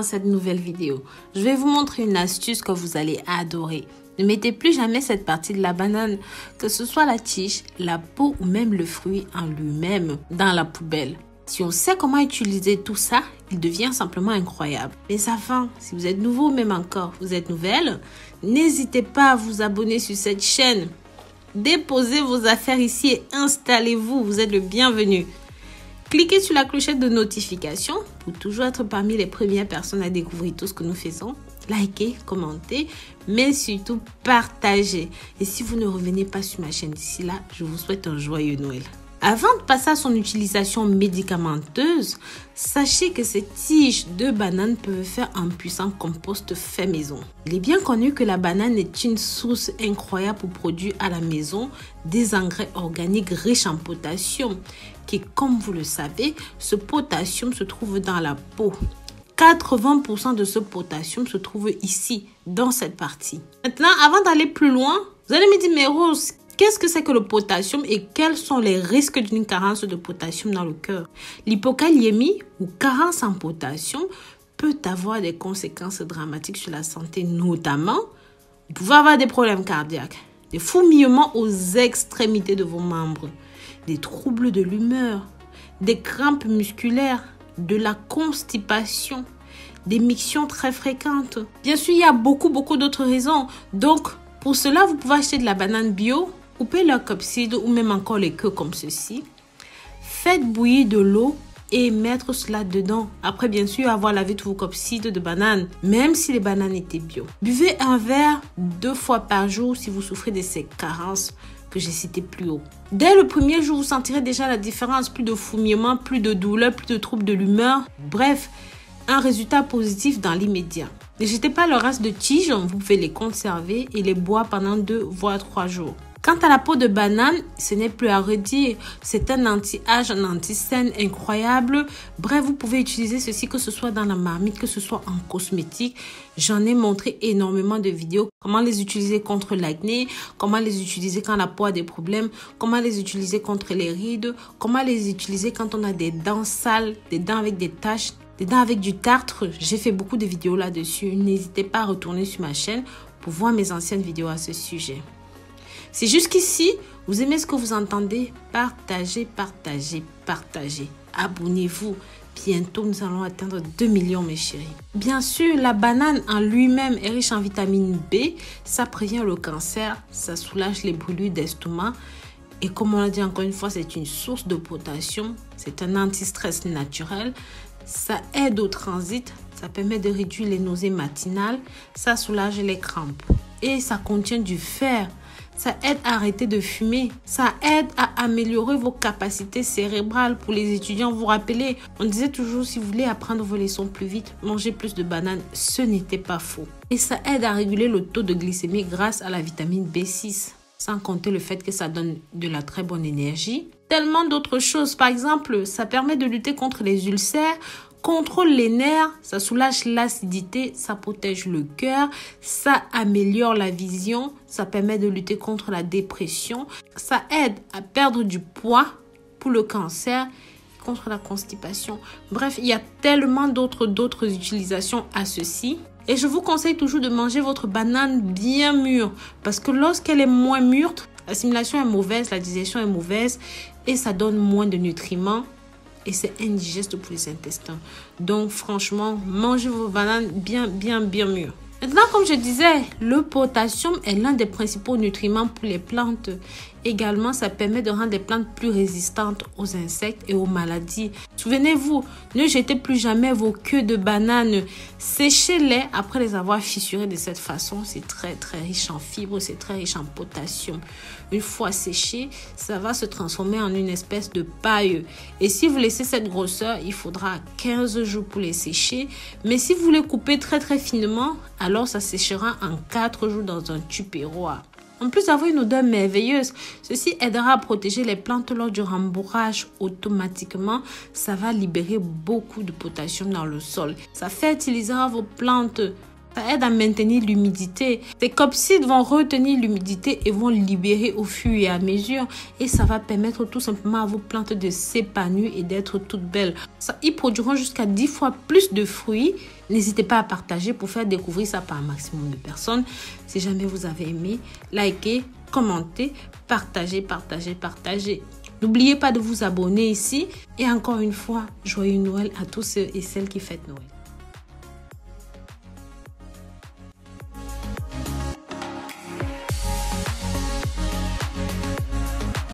dans cette nouvelle vidéo. Je vais vous montrer une astuce que vous allez adorer. Ne mettez plus jamais cette partie de la banane, que ce soit la tige, la peau ou même le fruit en lui-même, dans la poubelle. Si on sait comment utiliser tout ça, il devient simplement incroyable. Mais enfin, si vous êtes nouveau ou même encore vous êtes nouvelle, n'hésitez pas à vous abonner sur cette chaîne. Déposez vos affaires ici et installez-vous, vous êtes le bienvenu. Cliquez sur la clochette de notification pour toujours être parmi les premières personnes à découvrir tout ce que nous faisons. Likez, commentez, mais surtout partagez. Et si vous ne revenez pas sur ma chaîne d'ici là, je vous souhaite un joyeux Noël. Avant de passer à son utilisation médicamenteuse, sachez que ces tiges de banane peuvent faire un puissant compost fait maison. Il est bien connu que la banane est une source incroyable pour produire à la maison des engrais organiques riches en potassium, qui, comme vous le savez, ce potassium se trouve dans la peau. 80% de ce potassium se trouve ici, dans cette partie. Maintenant, avant d'aller plus loin, vous allez me dire, mais Rose, qu'est-ce que c'est que le potassium et quels sont les risques d'une carence de potassium dans le cœur? L'hypokaliémie ou carence en potassium peut avoir des conséquences dramatiques sur la santé, notamment, vous pouvez avoir des problèmes cardiaques, des fourmillements aux extrémités de vos membres, des troubles de l'humeur, des crampes musculaires, de la constipation, des mictions très fréquentes. Bien sûr, il y a beaucoup d'autres raisons. Donc, pour cela, vous pouvez acheter de la banane bio, couper leurs copsides ou même encore les queues comme ceci. Faites bouillir de l'eau et mettre cela dedans. Après, bien sûr, avoir lavé tous vos copsides de banane, même si les bananes étaient bio. Buvez un verre 2 fois par jour si vous souffrez de ces carences que j'ai cité plus haut. Dès le premier jour, vous sentirez déjà la différence. Plus de fourmillement, plus de douleur, plus de troubles de l'humeur. Bref, un résultat positif dans l'immédiat. Ne jetez pas le reste de tiges, vous pouvez les conserver et les boire pendant 2 voire 3 jours. Quant à la peau de banane, ce n'est plus à redire. C'est un anti-âge, un anti-scène incroyable. Bref, vous pouvez utiliser ceci, que ce soit dans la marmite, que ce soit en cosmétique. J'en ai montré énormément de vidéos. Comment les utiliser contre l'acné, comment les utiliser quand la peau a des problèmes, comment les utiliser contre les rides, comment les utiliser quand on a des dents sales, des dents avec des taches, des dents avec du tartre. J'ai fait beaucoup de vidéos là-dessus. N'hésitez pas à retourner sur ma chaîne pour voir mes anciennes vidéos à ce sujet. Si jusqu'ici, vous aimez ce que vous entendez, partagez, partagez, partagez. Abonnez-vous. Bientôt, nous allons atteindre 2 millions, mes chéris. Bien sûr, la banane en lui-même est riche en vitamine B. Ça prévient le cancer, ça soulage les brûlures d'estomac. Et comme on l'a dit encore une fois, c'est une source de potassium. C'est un anti-stress naturel. Ça aide au transit. Ça permet de réduire les nausées matinales. Ça soulage les crampes. Et ça contient du fer. Ça aide à arrêter de fumer. Ça aide à améliorer vos capacités cérébrales. Pour les étudiants, vous vous rappelez, on disait toujours, si vous voulez apprendre vos leçons plus vite, mangez plus de bananes. Ce n'était pas faux. Et ça aide à réguler le taux de glycémie grâce à la vitamine B6. Sans compter le fait que ça donne de la très bonne énergie. Tellement d'autres choses. Par exemple, ça permet de lutter contre les ulcères, contrôle les nerfs, ça soulage l'acidité, ça protège le cœur, ça améliore la vision, ça permet de lutter contre la dépression, ça aide à perdre du poids pour le cancer, contre la constipation. Bref, il y a tellement d'autres utilisations à ceci. Et je vous conseille toujours de manger votre banane bien mûre, parce que lorsqu'elle est moins mûre, l'assimilation est mauvaise, la digestion est mauvaise et ça donne moins de nutriments. Et c'est indigeste pour les intestins. Donc, franchement, mangez vos bananes bien mûres. Maintenant, comme je disais, le potassium est l'un des principaux nutriments pour les plantes. Également, ça permet de rendre les plantes plus résistantes aux insectes et aux maladies. Souvenez-vous, ne jetez plus jamais vos queues de bananes. Séchez-les après les avoir fissurées de cette façon. C'est très riche en fibres, c'est très riche en potassium. Une fois séché, ça va se transformer en une espèce de paille. Et si vous laissez cette grosseur, il faudra 15 jours pour les sécher. Mais si vous les coupez très finement, alors ça séchera en 4 jours dans un tupperware. En plus d'avoir une odeur merveilleuse, ceci aidera à protéger les plantes lors du rembourrage. Automatiquement, ça va libérer beaucoup de potassium dans le sol. Ça fertilisera vos plantes Ça aide à maintenir l'humidité. Ces copsides vont retenir l'humidité et vont libérer au fur et à mesure. Et ça va permettre tout simplement à vos plantes de s'épanouir et d'être toutes belles. Ils produiront jusqu'à 10 fois plus de fruits. N'hésitez pas à partager pour faire découvrir ça par un maximum de personnes. Si jamais vous avez aimé, likez, commentez, partagez. N'oubliez pas de vous abonner ici. Et encore une fois, joyeux Noël à tous ceux et celles qui fêtent Noël.